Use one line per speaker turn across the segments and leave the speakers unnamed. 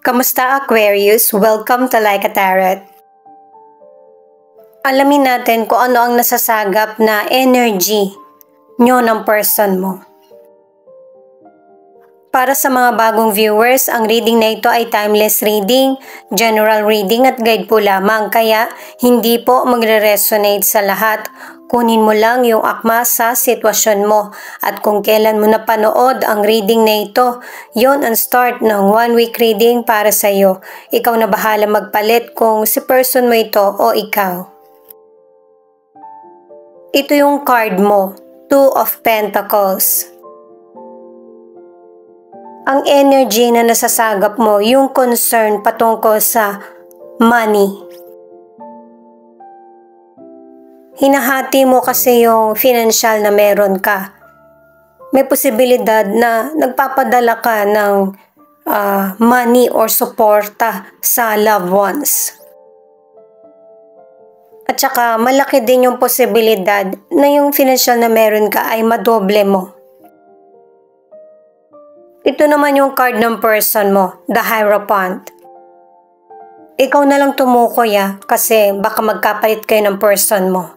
Kamusta Aquarius? Welcome to Like a Tarot. Alamin natin kung ano ang nasasagap na energy nyo ng person mo. Para sa mga bagong viewers, ang reading na ito ay timeless reading, general reading at guide po lamang, kaya hindi po magre-resonate sa lahat. Kunin mo lang yung akma sa sitwasyon mo at kung kailan mo napanood ang reading na ito, yon ang start ng 1 week reading para sa iyo. Ikaw na bahala magpalit kung si person mo ito o ikaw. Ito yung card mo, Two of Pentacles. Ang energy na nasasagap mo, yung concern patungkol sa money. Hinahati mo kasi yung financial na meron ka. May posibilidad na nagpapadala ka ng money or suporta sa loved ones. At saka malaki din yung posibilidad na yung financial na meron ka ay madoble mo. Ito naman yung card ng person mo, the Hierophant. Ikaw na lang tumukoy kasi baka magkapalit kayo ng person mo.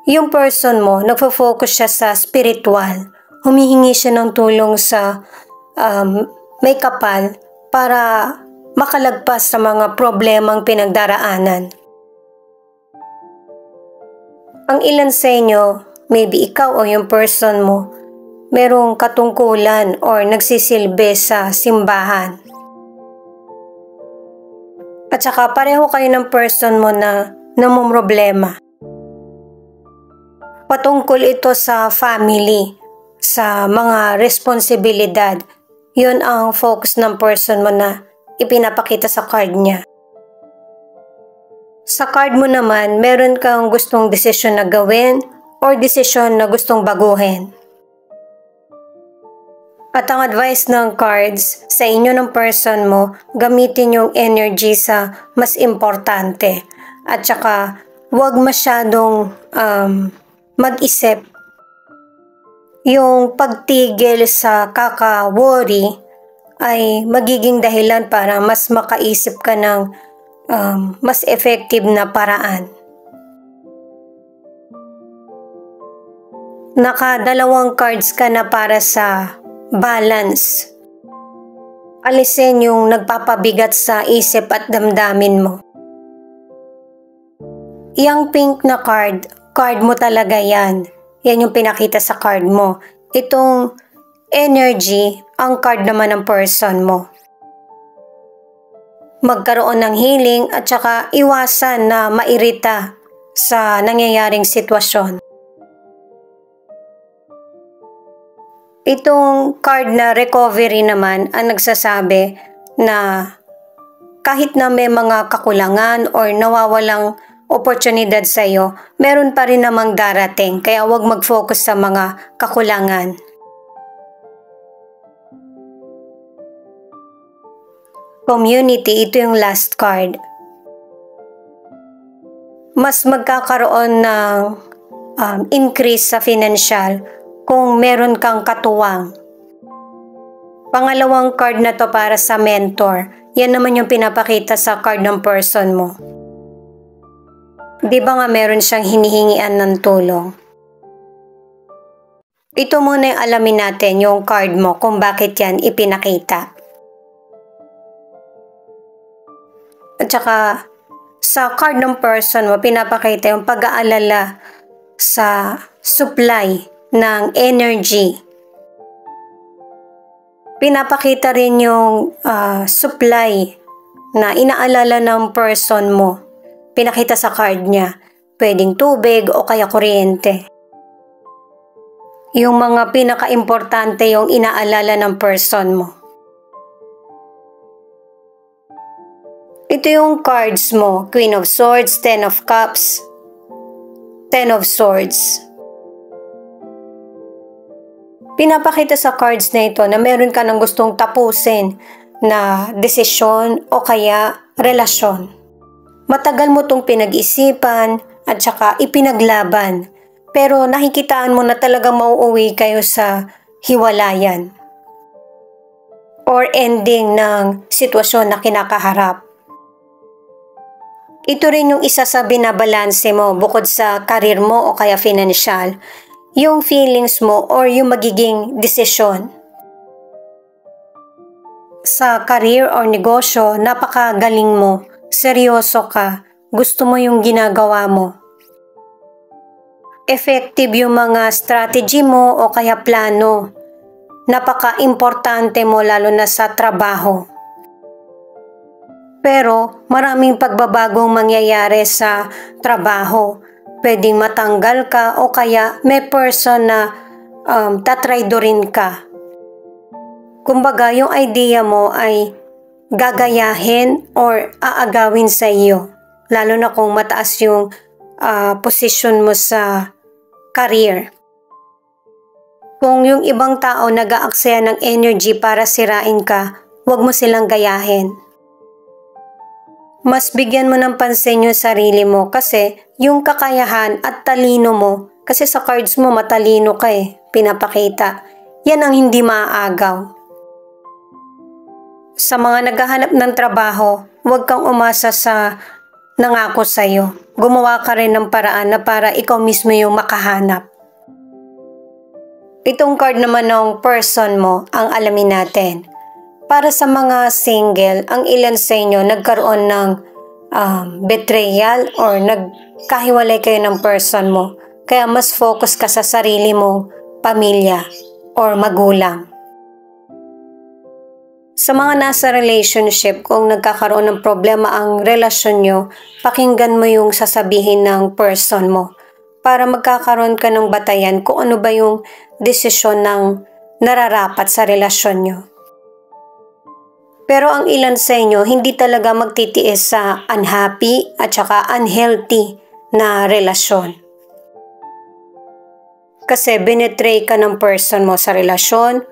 Yung person mo, nagfo-focus siya sa spiritual. Humihingi siya ng tulong sa may kapal para makalagpas sa mga problemang pinagdaraanan. Ang ilan sa inyo, maybe ikaw o yung person mo, merong katungkulan or nagsisilbi sa simbahan. At saka pareho kayo ng person mo na namumroblema. Patungkol ito sa family, sa mga responsibilidad. Yun ang focus ng person mo na ipinapakita sa card niya. Sa card mo naman, meron kang gustong desisyon na gawin or desisyon na gustong baguhin. At ang advice ng cards sa inyo ng person mo, gamitin yung energy sa mas importante. At saka, huwag masyadong mag-isip. Yung pagtigil sa kaka-worry ay magiging dahilan para mas makaisip ka ng mas effective na paraan. Nakadalawang cards ka na para sa balance. Alisin yung nagpapabigat sa isip at damdamin mo. Yang pink na card mo talaga yan. Yan yung pinakita sa card mo. Itong energy, ang card naman ng person mo. Magkaroon ng healing at saka iwasan na mairita sa nangyayaring sitwasyon. Itong card na recovery naman ang nagsasabi na kahit na may mga kakulangan or nawawalang oportunidad sa iyo, meron pa rin namang darating, kaya huwag mag-focus sa mga kakulangan. Community, ito yung last card. Mas magkakaroon ng increase sa financial kung meron kang katuwang. Pangalawang card na to para sa mentor. Yan naman yung pinapakita sa card ng person mo. Di ba nga meron siyang hinihingian ng tulong? Ito muna yung alamin natin yung card mo kung bakit yan ipinakita. At saka sa card ng person mo, pinapakita yung pag-aalala sa supply ng energy. Pinapakita rin yung supply na inaalala ng person mo. Pinakita sa card niya. Pwedeng tubig o kaya kuryente. Yung mga pinaka-importante yung inaalala ng person mo. Ito yung cards mo. Queen of Swords, Ten of Cups, Ten of Swords. Pinapakita sa cards na ito na meron ka ng gustong tapusin na desisyon o kaya relasyon. Matagal mo itong pinag-isipan at saka ipinaglaban, pero nakikitaan mo na talagang mauuwi kayo sa hiwalayan. or ending ng sitwasyon na kinakaharap. Ito rin yung isa sa binabalanse mo bukod sa karir mo o kaya financial, yung feelings mo or yung magiging desisyon. Sa career or negosyo, napakagaling mo, seryoso ka, gusto mo yung ginagawa mo. Effective yung mga strategy mo o kaya plano. Napaka-importante mo lalo na sa trabaho. Pero maraming pagbabagong mangyayari sa trabaho. Pwedeng matanggal ka o kaya may person na tatraydorin ka. Kumbaga, yung idea mo ay gagayahin or aagawin sa iyo. Lalo na kung mataas yung position mo sa career. Kung yung ibang tao nag-aaksaya ng energy para sirain ka, huwag mo silang gayahin. Mas bigyan mo ng pansin yung sarili mo kasi yung kakayahan at talino mo, kasi sa cards mo matalino ka pinapakita. Yan ang hindi maaagaw. Sa mga naghahanap ng trabaho, huwag kang umasa sa nangako sa'yo. Gumawa ka rin ng paraan na para ikaw mismo yung makahanap. Itong card naman ng person mo ang alamin natin. Para sa mga single, ang ilan sa inyo nagkaroon ng betrayal or nagkahiwalay kayo ng person mo. Kaya mas focus ka sa sarili mong pamilya or magulang. Sa mga nasa relationship, kung nagkakaroon ng problema ang relasyon nyo, pakinggan mo yung sasabihin ng person mo para magkakaroon ka ng batayan kung ano ba yung desisyon ng nararapat sa relasyon nyo. Pero ang ilan sa inyo hindi talaga magtitiis sa unhappy at saka unhealthy na relasyon. Kasi binetray ka ng person mo sa relasyon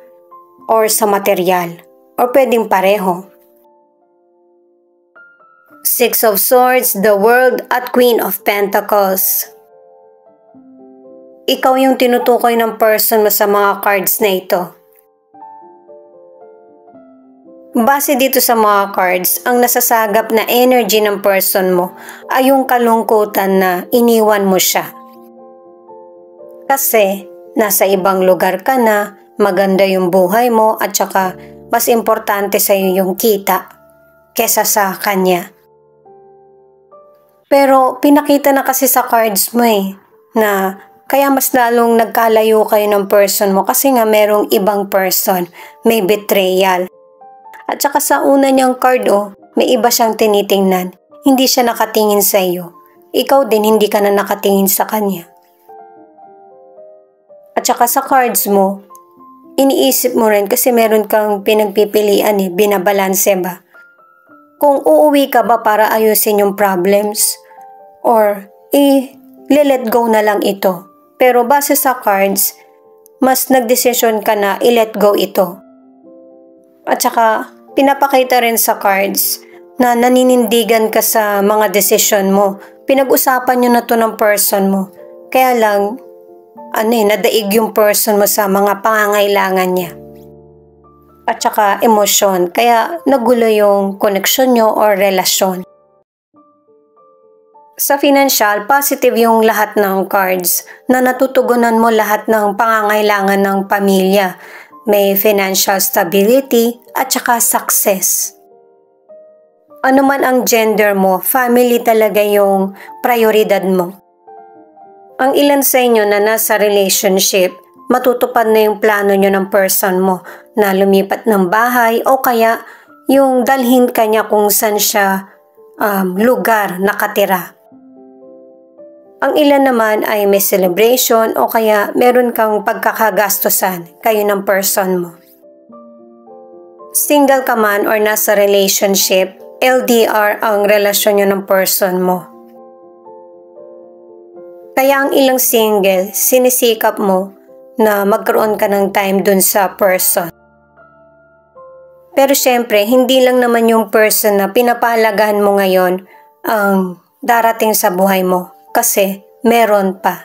or sa material. O pwedeng pareho. Six of Swords, the World at Queen of Pentacles. Ikaw yung tinutukoy ng person mo sa mga cards na ito. Base dito sa mga cards, ang nasasagap na energy ng person mo ay yung kalungkutan na iniwan mo siya. Kasi nasa ibang lugar ka na, maganda yung buhay mo at saka mas importante sa iyo yung kita kesa sa kanya. Pero pinakita na kasi sa cards mo na kaya mas lalong nagkalayo kayo ng person mo kasi nga merong ibang person, may betrayal. At saka sa una niyang card may iba siyang tinitingnan. Hindi siya nakatingin sa iyo. Ikaw din hindi ka na nakatingin sa kanya. At saka sa cards mo, iniisip mo rin kasi meron kang pinagpipilian binabalanse ba? Kung uuwi ka ba para ayusin yung problems or i-let go na lang ito. Pero base sa cards, mas nagdesisyon ka na i-let go ito. At saka pinapakita rin sa cards na naninindigan ka sa mga desisyon mo. Pinag-usapan nyo na to ng person mo. Kaya lang, nadaig yung person mo sa mga pangangailangan niya. At saka emosyon, kaya nagulo yung connection nyo or relasyon. Sa financial, positive yung lahat ng cards na natutugunan mo lahat ng pangangailangan ng pamilya. May financial stability at saka success. Ano man ang gender mo, family talaga yung prioridad mo. Ang ilan sa inyo na nasa relationship, matutupad na yung plano nyo ng person mo na lumipat ng bahay o kaya yung dalhin ka niya kung saan siya lugar nakatira. Ang ilan naman ay may celebration o kaya meron kang pagkakagastosan kayo ng person mo. Single ka man or nasa relationship, LDR ang relasyon nyo ng person mo. Kaya ang ilang single, sinisikap mo na magkaroon ka ng time dun sa person. Pero syempre, hindi lang naman yung person na pinapahalagahan mo ngayon ang darating sa buhay mo. Kasi meron pa.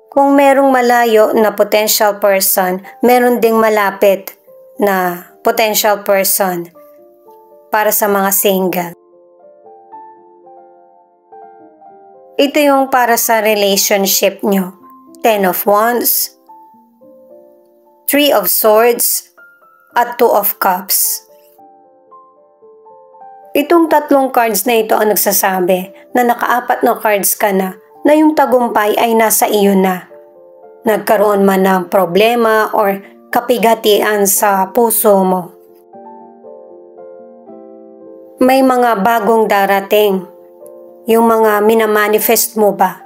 Kung merong malayo na potential person, meron ding malapit na potential person para sa mga single. Ito yung para sa relationship nyo. 10 of Wands, 3 of Swords, at 2 of Cups. Itong tatlong cards na ito ang nagsasabi na nakaapat na cards ka na yung tagumpay ay nasa iyo na. Nagkaroon man ng problema or kapigatian sa puso mo. May mga bagong darating. Yung mga minamanifest mo ba?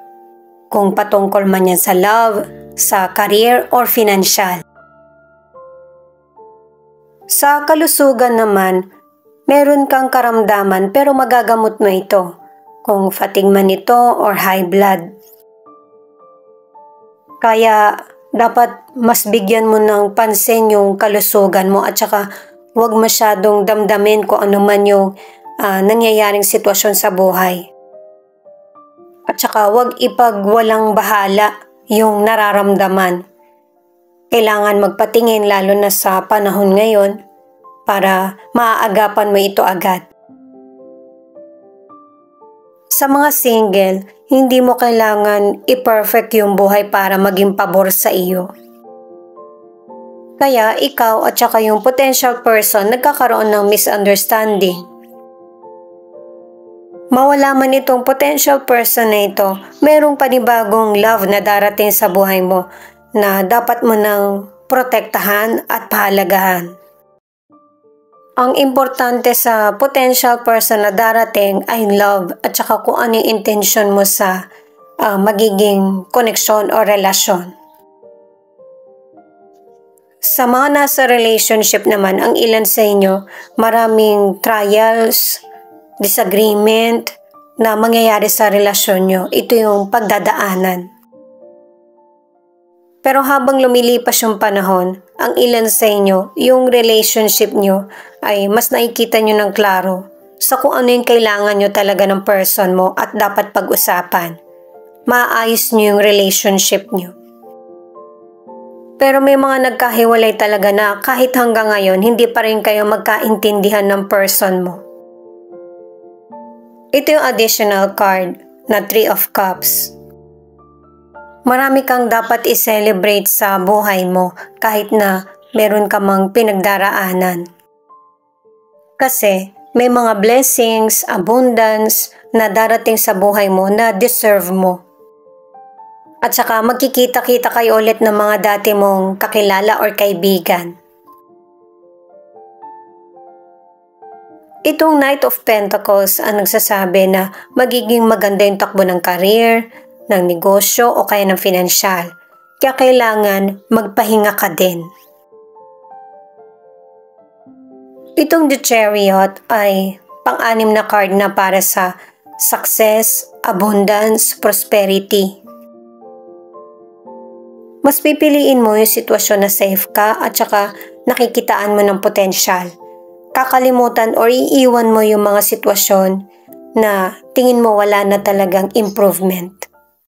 Kung patungkol man yan sa love, sa career, or financial. Sa kalusugan naman, meron kang karamdaman pero magagamot mo ito. Kung fatigue man ito or high blood. Kaya dapat mas bigyan mo ng pansin yung kalusugan mo at saka huwag masyadong damdamin kung ano man yung nangyayaring sitwasyon sa buhay. At saka huwag ipagwalang bahala yung nararamdaman. Kailangan magpatingin lalo na sa panahon ngayon para maaagapan mo ito agad. Sa mga single, hindi mo kailangan i-perfect yung buhay para maging pabor sa iyo. Kaya ikaw at saka yung potential person nagkakaroon ng misunderstanding. Mawala man itong potential person na ito, merong panibagong love na darating sa buhay mo na dapat mo nang protektahan at pahalagahan. Ang importante sa potential person na darating ay love at saka kung ano yung intention mo sa magiging koneksyon o relasyon. Sa mga nasa relationship naman, ang ilan sa inyo, maraming trials, disagreement na mangyayari sa relasyon nyo. Ito yung pagdadaanan. Pero habang lumilipas yung panahon, ang ilan sa inyo, yung relationship nyo ay mas nakikita nyo ng klaro sa kung ano yung kailangan nyo talaga ng person mo at dapat pag-usapan. Maayos nyo yung relationship nyo. Pero may mga nagkahiwalay talaga na kahit hanggang ngayon, hindi pa rin kayo magkaintindihan ng person mo. Ito yung additional card na 3 of Cups. Marami kang dapat i-celebrate sa buhay mo kahit na meron ka mang pinagdaraanan. Kasi may mga blessings, abundance na darating sa buhay mo na deserve mo. At saka magkikita-kita kayo ulit ng mga dati mong kakilala or kaibigan. Itong Knight of Pentacles ang nagsasabi na magiging maganda yung takbo ng career, ng negosyo o kaya ng financial. Kaya kailangan magpahinga ka din. Itong The Chariot ay pang-anim na card na para sa success, abundance, prosperity. Mas pipiliin mo yung sitwasyon na safe ka at saka nakikitaan mo ng potensyal. Kakalimutan or iiwan mo yung mga sitwasyon na tingin mo wala na talagang improvement.